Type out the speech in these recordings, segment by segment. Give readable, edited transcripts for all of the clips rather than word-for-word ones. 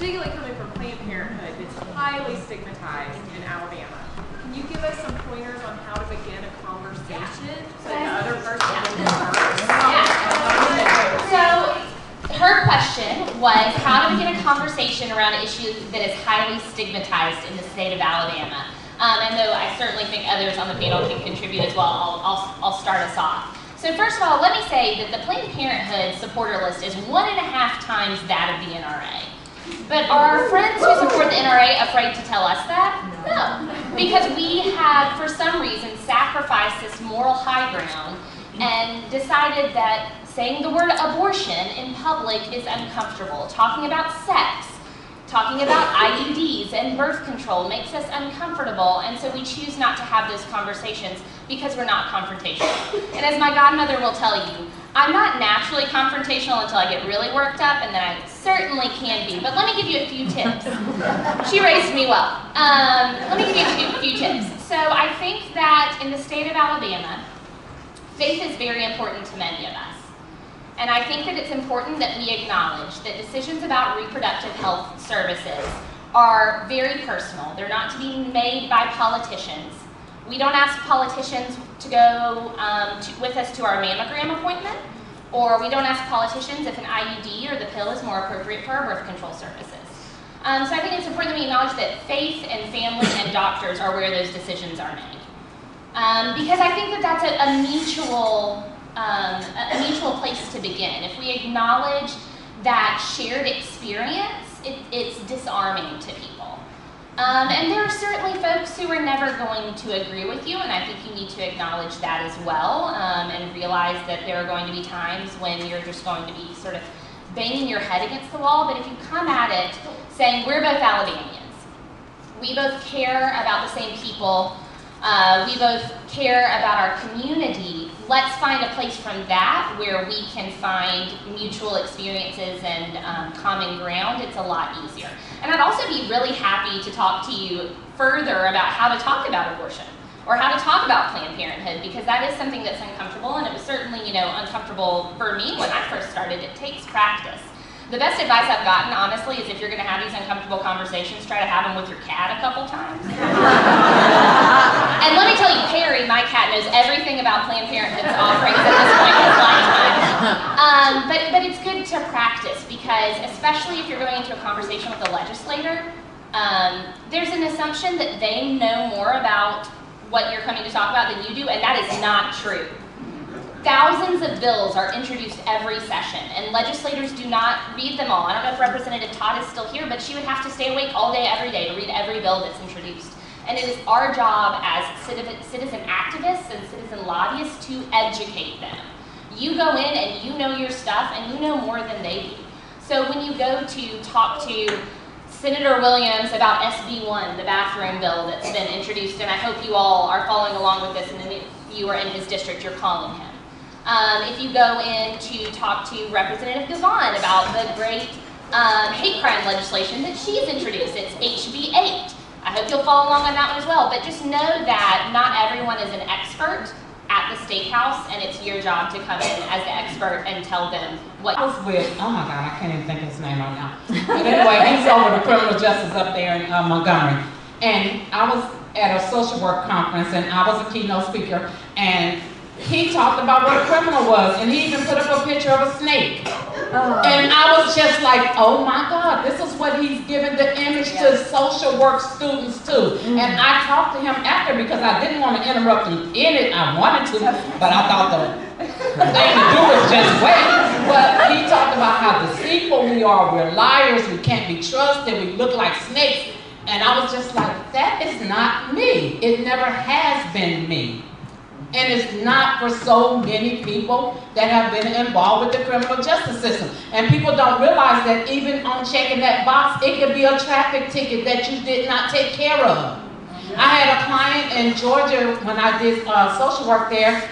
particularly coming from Planned Parenthood, it's highly stigmatized in Alabama. Can you give us some pointers on how to begin a conversation so the other person will first? So her question was how to begin a conversation around an issue that is highly stigmatized in the state of Alabama. And though I certainly think others on the panel can contribute as well, I'll start us off. So first of all, let me say that the Planned Parenthood supporter list is 1.5 times that of the NRA. But are our friends who support the NRA afraid to tell us that? No, because we have, for some reason, sacrificed this moral high ground and decided that saying the word abortion in public is uncomfortable. Talking about sex, talking about IUDs and birth control makes us uncomfortable, and so we choose not to have those conversations because we're not confrontational. And as my godmother will tell you, I'm not naturally confrontational until I get really worked up, and then I certainly can be. But let me give you a few tips. She raised me well. Let me give you a few tips. So I think that in the state of Alabama, faith is very important to many of us. And I think that it's important that we acknowledge that decisions about reproductive health services are very personal. They're not to be made by politicians. We don't ask politicians to go with us to our mammogram appointment, or we don't ask politicians if an IUD or the pill is more appropriate for our birth control services. So I think it's important that we acknowledge that faith and family and doctors are where those decisions are made. Because I think that that's a mutual place to begin. If we acknowledge that shared experience, it's disarming to people. And there are certainly folks who are never going to agree with you, and I think you need to acknowledge that as well, and realize that there are going to be times when you're just going to be sort of banging your head against the wall. But if you come at it saying, we're both Alabamians, we both care about the same people, we both care about our community, let's find a place from that where we can find mutual experiences and common ground. It's a lot easier. And I'd also be really happy to talk to you further about how to talk about abortion or how to talk about Planned Parenthood, because that is something that's uncomfortable, and it was certainly, uncomfortable for me when I first started. It takes practice. The best advice I've gotten, honestly, is if you're going to have these uncomfortable conversations, try to have them with your cat a couple times. And let me tell you, Perry, my cat, knows everything about Planned Parenthood's offerings at this point in his lifetime. But it's good to practice, because especially if you're going into a conversation with a legislator, there's an assumption that they know more about what you're coming to talk about than you do, and that is not true. Thousands of bills are introduced every session, and legislators do not read them all. I don't know if Representative Todd is still here, but she would have to stay awake all day, every day to read every bill that's introduced. And it is our job as citizen activists and citizen lobbyists to educate them. You go in and you know your stuff, and you know more than they do. So when you go to talk to Senator Williams about SB1, the bathroom bill that's been introduced, and I hope you all are following along with this, and then if you are in his district, you're calling him. If you go in to talk to Representative Gavon about the great hate crime legislation that she's introduced, it's HB 8. I hope you'll follow along on that one as well, but just know that not everyone is an expert at the State House, and it's your job to come in as the expert and tell them what. I was with, oh my God, I can't even think of his name right now. But anyway, he's over the criminal justice up there in Montgomery. And I was at a social work conference, and I was a keynote speaker, and he talked about what a criminal was, and he even put up a picture of a snake. And I was just like, oh my God, this is what he's given the image to social work students too. And I talked to him after, because I didn't want to interrupt him in it. I wanted to, but I thought the thing to do was just wait. But he talked about how deceitful we are, we're liars, we can't be trusted, we look like snakes. And I was just like, that is not me. It never has been me. And it's not for so many people that have been involved with the criminal justice system. And people don't realize that even on checking that box, it could be a traffic ticket that you did not take care of. I had a client in Georgia when I did social work there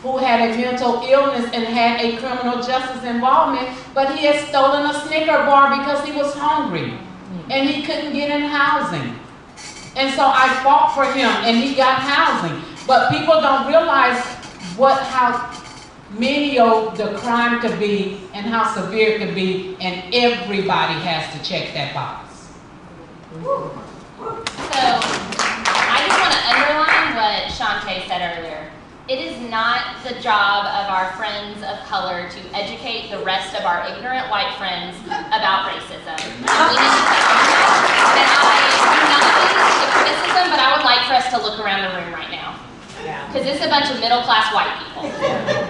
who had a mental illness and had a criminal justice involvement, but he had stolen a Snicker bar because he was hungry and he couldn't get in housing. And so I fought for him and he got housing. But people don't realize how the crime could be and how severe it could be, and everybody has to check that box. So, I just want to underline what Shantae said earlier. It is not the job of our friends of color to educate the rest of our ignorant white friends about racism. And we need to and I do not mean the criticism, but I would like for us to look around the room right now. Because it's a bunch of middle-class white people.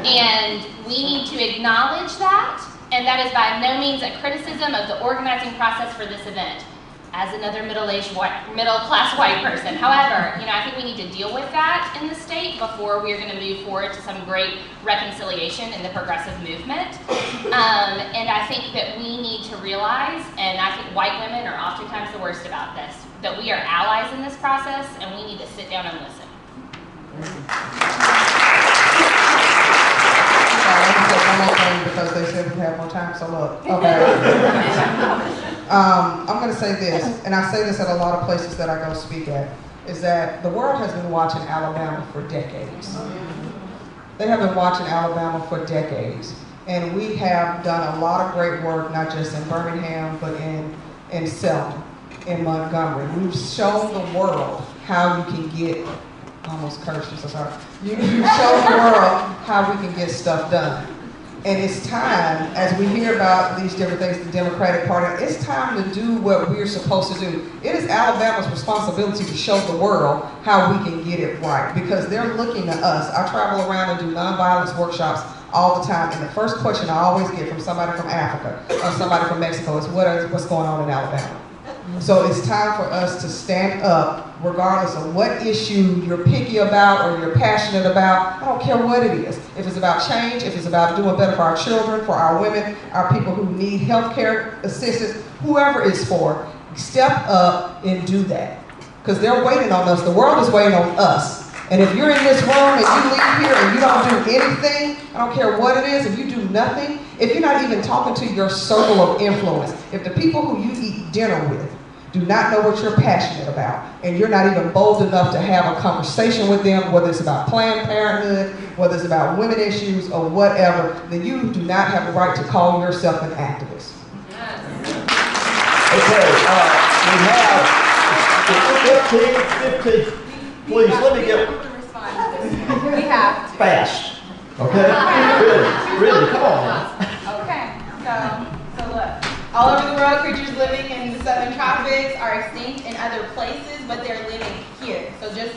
And we need to acknowledge that, and that is by no means a criticism of the organizing process for this event. As another middle-class white person. However, I think we need to deal with that in the state before we are going to move forward to some great reconciliation in the progressive movement. And I think that we need to realize, and I think white women are oftentimes the worst about this, that we are allies in this process, and we need to sit down and listen. Let me say one more thing because they said we have more time, so look. Okay. I'm going to say this, and I say this at a lot of places that I go speak at, is that the world has been watching Alabama for decades. They have been watching Alabama for decades. And we have done a lot of great work, not just in Birmingham, but in Selma, in Montgomery. We've shown the world how you can get, almost cursed, so sorry. You've shown the world how we can get stuff done. And it's time, as we hear about these different things, the Democratic Party, it's time to do what we're supposed to do. It is Alabama's responsibility to show the world how we can get it right, because they're looking at us. I travel around and do nonviolence workshops all the time, and the first question I always get from somebody from Africa or somebody from Mexico is, what's going on in Alabama? So it's time for us to stand up, regardless of what issue you're picky about or you're passionate about. I don't care what it is. If it's about change, if it's about doing better for our children, for our women, our people who need health care assistance, whoever it's for, step up and do that. Because they're waiting on us. The world is waiting on us. And if you're in this room and you leave here and you don't do anything, I don't care what it is, if you do nothing, if you're not even talking to your circle of influence, if the people who you eat dinner with do not know what you're passionate about, and you're not even bold enough to have a conversation with them, whether it's about Planned Parenthood, whether it's about women issues or whatever, then you do not have the right to call yourself an activist. Okay, we have 15, please let me get We have to. fast. Okay? Really, come on. Okay, so look. All over the world, creatures living in the southern tropics are extinct in other places, but they're living here. So just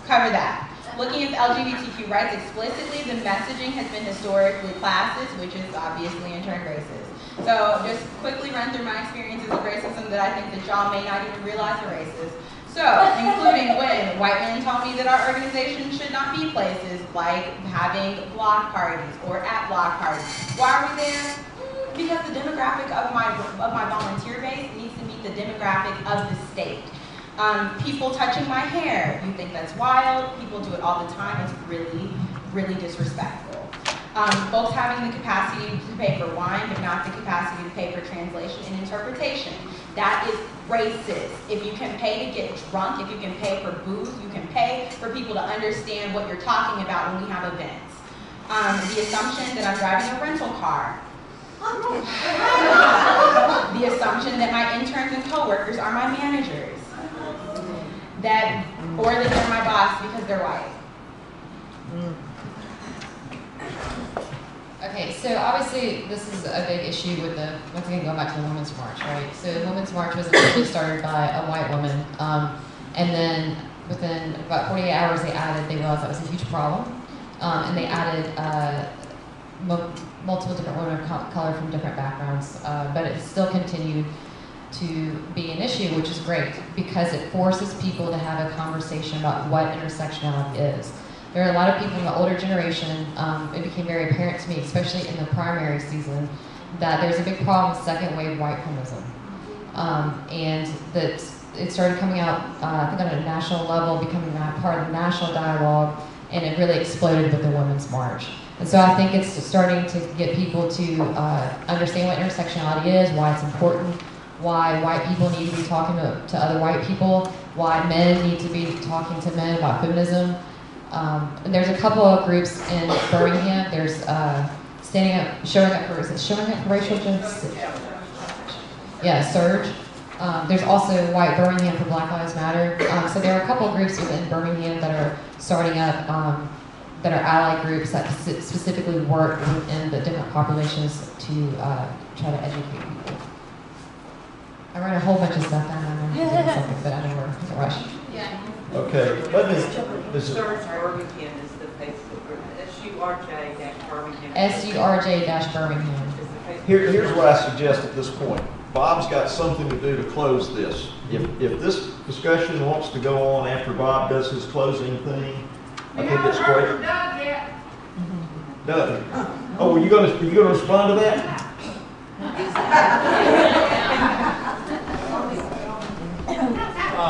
cover that. Looking at the LGBTQ rights explicitly, the messaging has been historically classist, which is obviously in turn racist. So just quickly run through my experiences of racism that I think that y'all may not even realize are racist. So, including when white men told me that our organization should not be places like having block parties or at block parties. Why are we there? Because the demographic of my volunteer base needs to meet the demographic of the state. People touching my hair, you think that's wild. People do it all the time. It's really, really disrespectful. Folks having the capacity to pay for wine, but not the capacity to pay for translation and interpretation. That is racist. If you can pay to get drunk, if you can pay for booze, you can pay for people to understand what you're talking about when we have events. The assumption that I'm driving a rental car. The assumption that my interns and coworkers are my managers. Or that they're my boss because they're white. Okay, so obviously this is a big issue with once again, going back to the Women's March, right? So the Women's March was initially started by a white woman, and then within about 48 hours they realized that was a huge problem, and they added multiple different women of color from different backgrounds, but it still continued to be an issue, which is great, because it forces people to have a conversation about what intersectionality is. There are a lot of people in the older generation, it became very apparent to me, especially in the primary season, that there's a big problem with second wave white feminism. And that it started coming out, I think on a national level, becoming part of the national dialogue, and it really exploded with the Women's March. And so I think it's starting to get people to understand what intersectionality is, why it's important, why white people need to be talking to other white people, why men need to be talking to men about feminism. And there's a couple of groups in Birmingham. There's showing up for racial justice? Yeah, Surge. There's also White Birmingham for Black Lives Matter. So there are a couple of groups within Birmingham that are starting up, that are ally groups that specifically work within the different populations to try to educate people. I wrote a whole bunch of stuff down. I'm going to do something, but I know we're in a rush. Yeah. Okay, let me. Surge Birmingham is the Facebook group. SURJ-Birmingham. SURJ-Birmingham. Here's what I suggest at this point. Bob's got something to do to close this. If this discussion wants to go on after Bob does his closing thing, I think it's great. Doug. Oh, are you gonna respond to that? I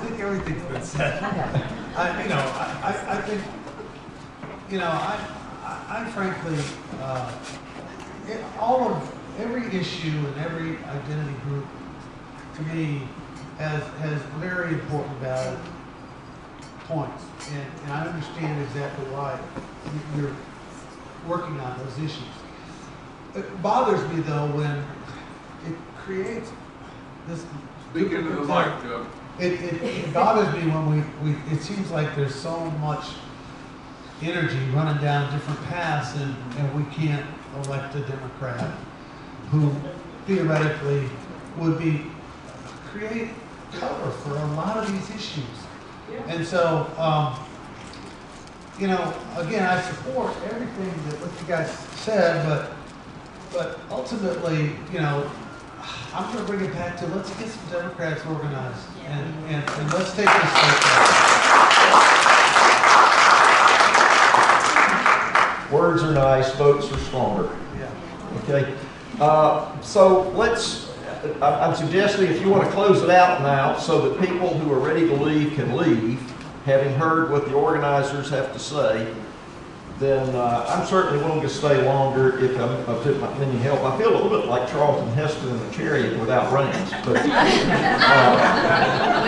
think everything's been said. I think, I frankly, every issue and every identity group, to me, has very important valid points. And I understand exactly why you're working on those issues. It bothers me, though, when it creates this... Speaking to the mic, Doug. It bothers me when it seems like there's so much energy running down different paths and we can't elect a Democrat who theoretically would create cover for a lot of these issues. And so, again, I support everything that what you guys said, but ultimately, I'm going to bring it back to let's get some Democrats organized and let's take this step back. Words are nice, votes are stronger. Yeah. Okay. So I'm suggesting if you want to close it out now so that people who are ready to leave can leave, having heard what the organizers have to say, then I'm certainly willing to stay longer if any help. I feel a little bit like Charlton Heston in the Chariot without reins. But, With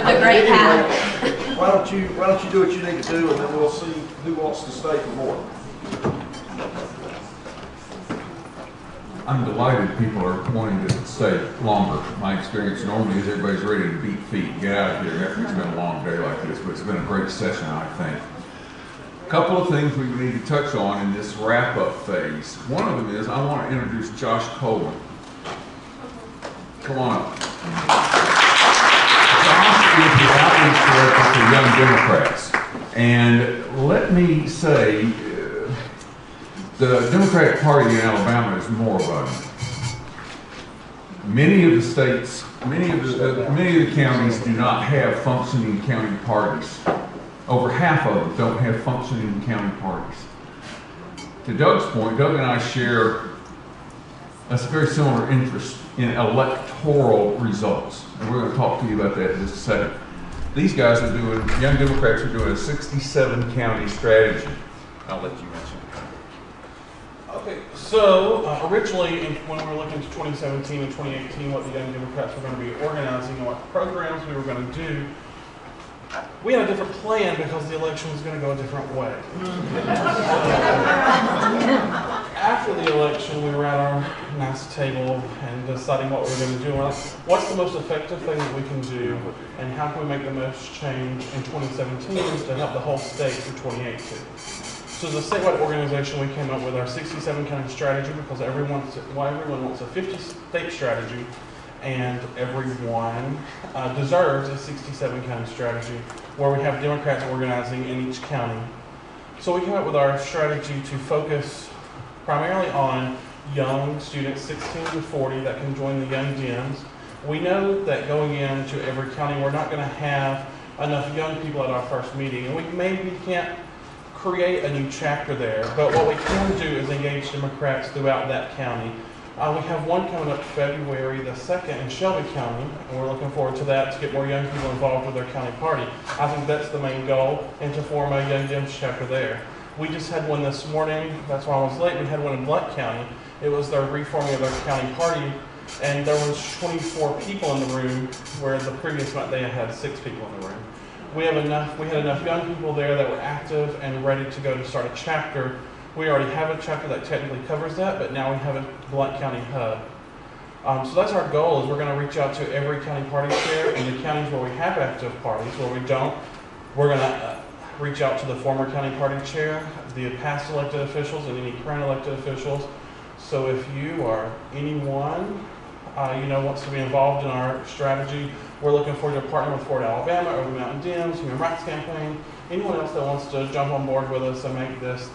a great hat. Why don't you do what you need to do, and then we'll see who wants to stay for more. I'm delighted people are wanting to stay longer. My experience normally is everybody's ready to beat feet, get out of here after it's been a long day like this, but it's been a great session, I think. A couple of things we need to touch on in this wrap-up phase. One of them is I want to introduce Josh Coleman. Come on up. Josh is the outreach director for Young Democrats. And let me say, the Democratic Party in Alabama is moribund. Many of the states, many of the counties do not have functioning county parties. Over half of them don't have functioning county parties. To Doug's point, Doug and I share a very similar interest in electoral results. And we're going to talk to you about that in just a second. These guys are doing, Young Democrats are doing a 67 county strategy. I'll let you mention it. Okay, so originally when we were looking to 2017 and 2018, what the Young Democrats were going to be organizing and what programs we were going to do, we had a different plan because the election was going to go a different way. After the election, we were at our nice table and deciding what we were going to do. We're like, what's the most effective thing that we can do, and how can we make the most change in 2017 to help the whole state for 2018? So as a statewide organization, we came up with our 67 county strategy because everyone wants a 50-state strategy, and everyone deserves a 67 county strategy where we have Democrats organizing in each county. So we came up with our strategy to focus primarily on young students 16 to 40 that can join the Young Dems. We know that going into every county, we're not going to have enough young people at our first meeting, and we maybe can't create a new chapter there, but what we can do is engage Democrats throughout that county. We have one coming up February the 2nd in Shelby County, and we're looking forward to that to get more young people involved with their county party. I think that's the main goal, and to form a Young Dems chapter there. We just had one this morning, that's why I was late. We had one in Blount County. It was their reforming of their county party, and there was 24 people in the room, where the previous month they had 6 people in the room. we had enough young people there that were active and ready to go to start a chapter. We already have a chapter that technically covers that, but now we have a Blount County hub. So that's our goal, is we're going to reach out to every county party chair. In the counties where we have active parties, where we don't, we're going to reach out to the former county party chair, the past elected officials, and any current elected officials. So if you or anyone wants to be involved in our strategy, we're looking forward to partnering with Ford, Alabama, or the Mountain Dems, Human Rights Campaign, anyone else that wants to jump on board with us and make this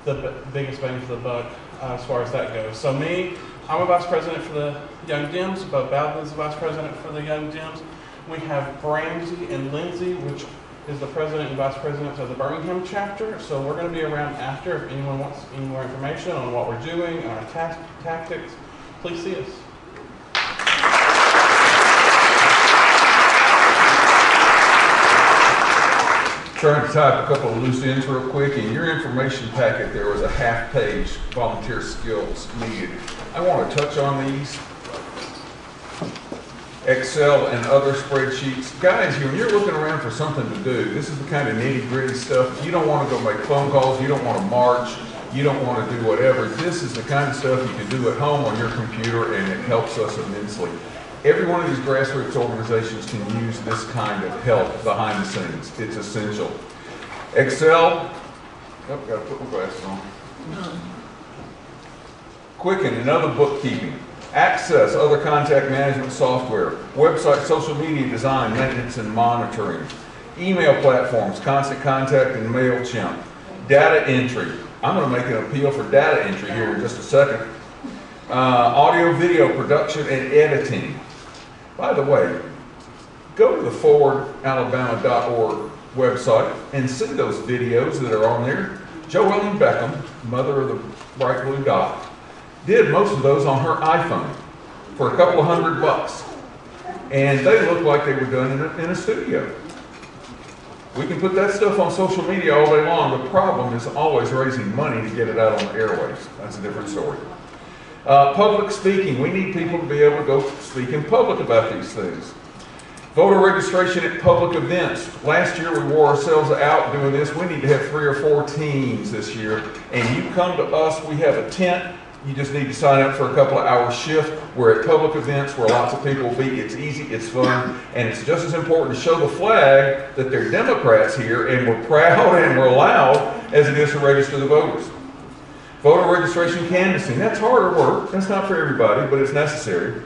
the biggest bang for the buck as far as that goes. So I'm a vice president for the Young Dems. Bob Bowden's the vice president for the Young Dems. We have Ramsey and Lindsay, which is the president and vice president of the Birmingham chapter. So we're going to be around after. If anyone wants any more information on what we're doing and our tactics, please see us. Trying to type a couple of loose ends real quick. In your information packet, there was a half-page volunteer skills needed. I want to touch on these. Excel and other spreadsheets. Guys, when you're looking around for something to do, this is the kind of nitty-gritty stuff. You don't want to go make phone calls. You don't want to march. You don't want to do whatever. This is the kind of stuff you can do at home on your computer, and it helps us immensely. Every one of these grassroots organizations can use this kind of help behind the scenes. It's essential. Excel, got to put my glasses on. Quicken and other bookkeeping. Access, other contact management software. Website, social media design, maintenance, and monitoring. Email platforms, Constant Contact and MailChimp. Data entry. I'm going to make an appeal for data entry here in just a second. Audio, video production, and editing. By the way, go to the forwardalabama.org website and see those videos that are on there. Joellen Beckham, mother of the bright blue dot, did most of those on her iPhone for a couple of $100. And they look like they were done in a studio. We can put that stuff on social media all day long. The problem is always raising money to get it out on the airwaves. That's a different story. Public speaking. We need people to be able to go speak in public about these things. Voter registration at public events. Last year we wore ourselves out doing this. We need to have 3 or 4 teams this year. And you come to us, we have a tent. You just need to sign up for a couple of hour shift. We're at public events where lots of people will be. It's easy, it's fun, and it's just as important to show the flag that they're Democrats here and we're proud and we're loud as it is to register the voters. Voter registration canvassing, that's harder work. That's not for everybody, but it's necessary.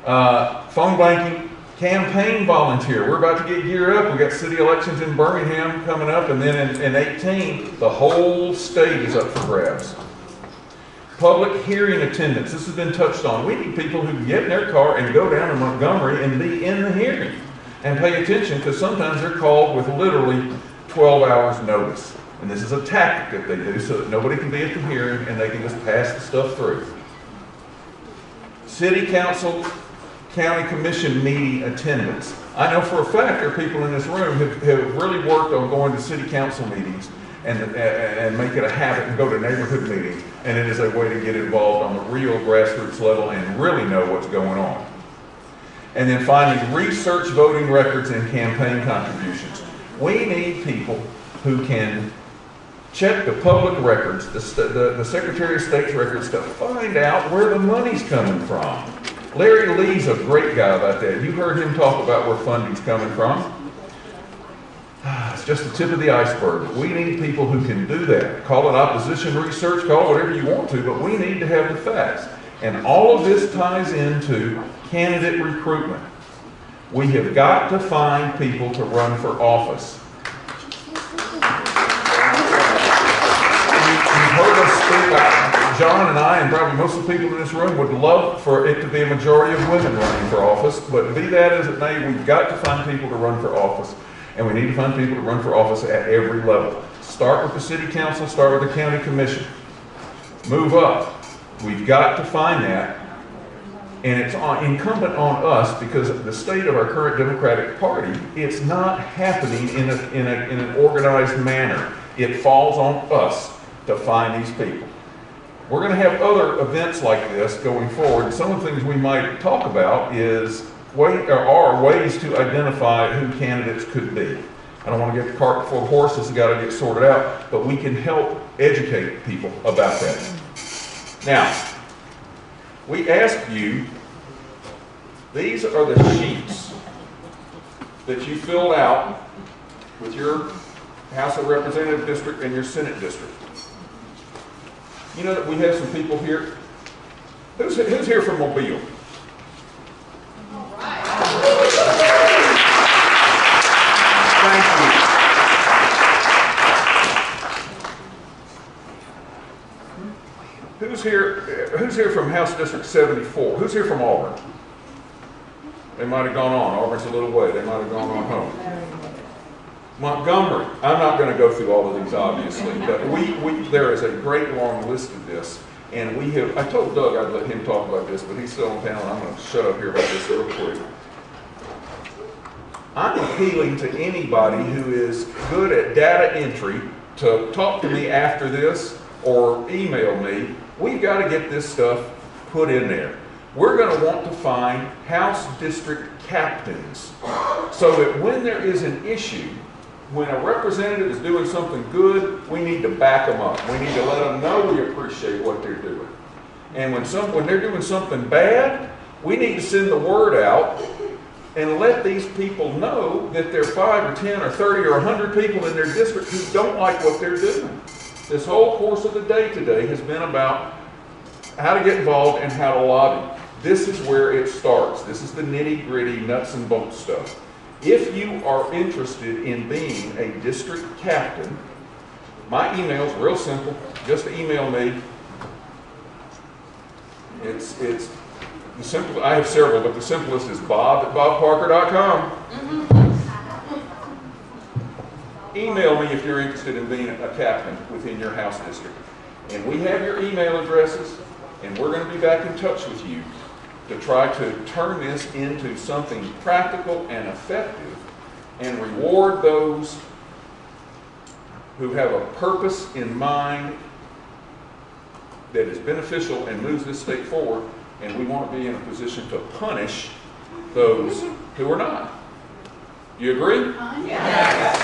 Phone banking, campaign volunteer. We're about to get geared up. We've got city elections in Birmingham coming up, and then in 18, the whole state is up for grabs. Public hearing attendance, this has been touched on. We need people who can get in their car and go down to Montgomery and be in the hearing and pay attention, because sometimes they're called with literally 12 hours notice. And this is a tactic that they do so that nobody can be at the hearing and they can just pass the stuff through. City council, county commission meeting attendance. I know for a fact there are people in this room who have really worked on going to city council meetings and make it a habit and go to neighborhood meetings. And it is a way to get involved on the real grassroots level and really know what's going on. And then finally, research voting records and campaign contributions. We need people who can check the public records, the Secretary of State's records, to find out where the money's coming from. Larry Lee's a great guy about that. You heard him talk about where funding's coming from. It's just the tip of the iceberg. We need people who can do that. Call it opposition research, call it whatever you want to, but we need to have the facts. And all of this ties into candidate recruitment. We have got to find people to run for office. You've heard us speak. John and I, and probably most of the people in this room, would love for it to be a majority of women running for office, but be that as it may, we've got to find people to run for office. And we need to find people to run for office at every level. Start with the city council, start with the county commission. Move up. We've got to find that. And it's incumbent on us, because of the state of our current Democratic Party, it's not happening in an organized manner. It falls on us to find these people. We're going to have other events like this going forward. Some of the things we might talk about are ways to identify who candidates could be. I don't want to get the cart before the horse. This has got to get sorted out. But we can help educate people about that. Now, we ask you, these are the sheets that you filled out with your House of Representative district and your Senate district. You know that we have some people here. Who's here from Mobile? All right. Thank you. Who's here from House District 74? Who's here from Auburn? They might have gone on. Auburn's a little way. They might have gone on home. Montgomery. I'm not going to go through all of these, obviously, but there is a great long list of this. And we have, I told Doug I'd let him talk about this, but he's still in town, and I'm going to shut up here about this real quick. I'm appealing to anybody who is good at data entry to talk to me after this or email me. We've got to get this stuff put in there. We're going to want to find House District captains so that when there is an issue, when a representative is doing something good, we need to back them up. We need to let them know we appreciate what they're doing. And when they're doing something bad, we need to send the word out and let these people know that there are 5 or 10 or 30 or 100 people in their district who don't like what they're doing. This whole course of the day today has been about how to get involved and how to lobby. This is where it starts. This is the nitty-gritty, nuts and bolts stuff. If you are interested in being a district captain, my email is real simple. Just email me. It's the simple. I have several, but the simplest is bob@bobparker.com. Email me if you're interested in being a captain within your House district. And we have your email addresses, and we're going to be back in touch with you to try to turn this into something practical and effective and reward those who have a purpose in mind that is beneficial and moves this state forward, and we want to be in a position to punish those who are not. You agree? Yes.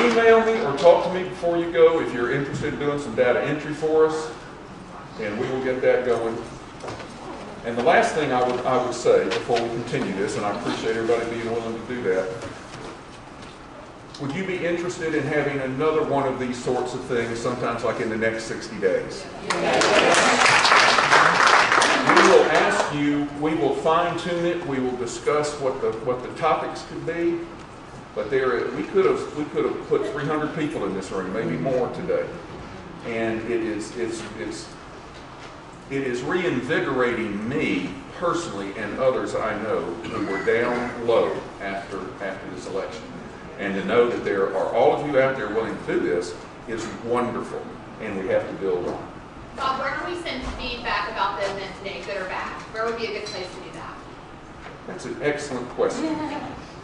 Email me or talk to me before you go if you're interested in doing some data entry for us, and we will get that going. And the last thing I would say before we continue this, and I appreciate everybody being willing to do that, would you be interested in having another one of these sorts of things sometimes like in the next 60 days? We will ask you, we will fine tune it, we will discuss what the topics could be, but we could have put 300 people in this room, maybe more today. And it is reinvigorating me personally and others I know who were down low after this election. And to know that there are all of you out there willing to do this is wonderful, and we have to build on. Bob, where can we send feedback about the event today, good or bad? Where would be a good place to do that? That's an excellent question.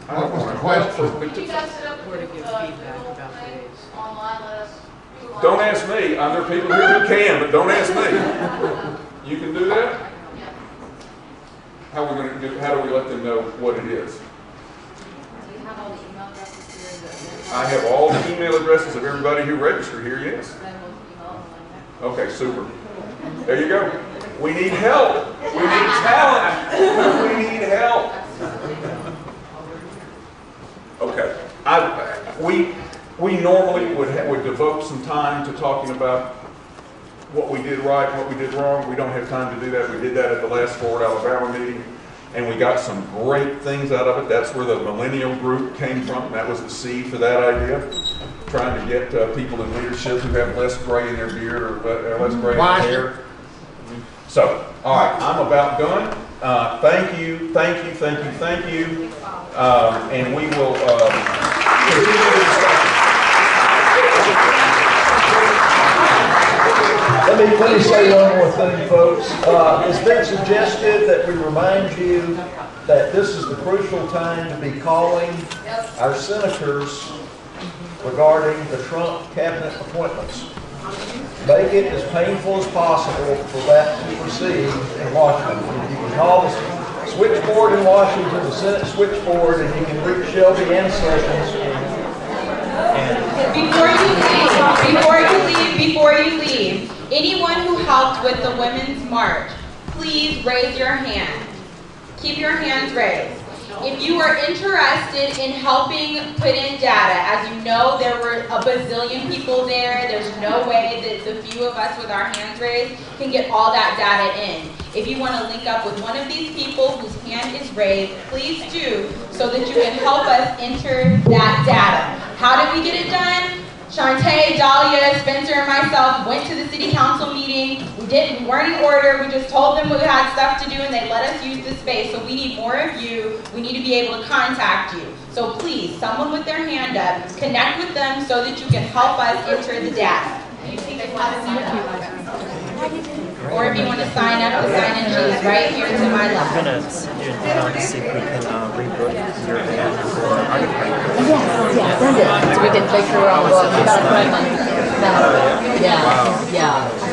What was the question? You guys set up Where to give feedback about these. online list. Don't ask me. There are people here who can, but don't ask me. You can do that? Yeah. How do we let them know what it is? Do you have all the email addresses here? I have all the email addresses of everybody who registered here, yes. Okay, super. There you go. We need help. We need talent. We need help. Okay. We normally would devote some time to talking about what we did right and what we did wrong. We don't have time to do that. We did that at the last Forward Alabama meeting, and we got some great things out of it. That's where the millennial group came from. That was the seed for that idea. Trying to get people in leadership who have less gray in their beard or less gray in their hair. So, all right, I'm about done. Thank you. And we will continue the discussion. Let me say one more thing, folks. It's been suggested that we remind you that this is the crucial time to be calling our senators regarding the Trump cabinet appointments. Make it as painful as possible for that to proceed in Washington. If you can call the switchboard in Washington, the Senate switchboard, and you can reach Shelby and Sessions. Before you leave, anyone who helped with the Women's March, please raise your hand. Keep your hands raised. If you are interested in helping put in data, as you know, there were a bazillion people there. There's no way that the few of us with our hands raised can get all that data in. If you want to link up with one of these people whose hand is raised, please do, so that you can help us enter that data. How did we get it done? Shantae, Dahlia, Spencer, and myself went to the city council meeting. We weren't in order. We just told them we had stuff to do, and they let us use the space. So we need more of you. We need to be able to contact you. So please, someone with their hand up, connect with them so that you can help us enter the data. Or if you want to sign up, the sign-in sheet is right here to my left. I'm going to send you an email to see if we can rebook your van for artifact. Yeah, send it. So we can make sure we're all going. We got an appointment. Yeah.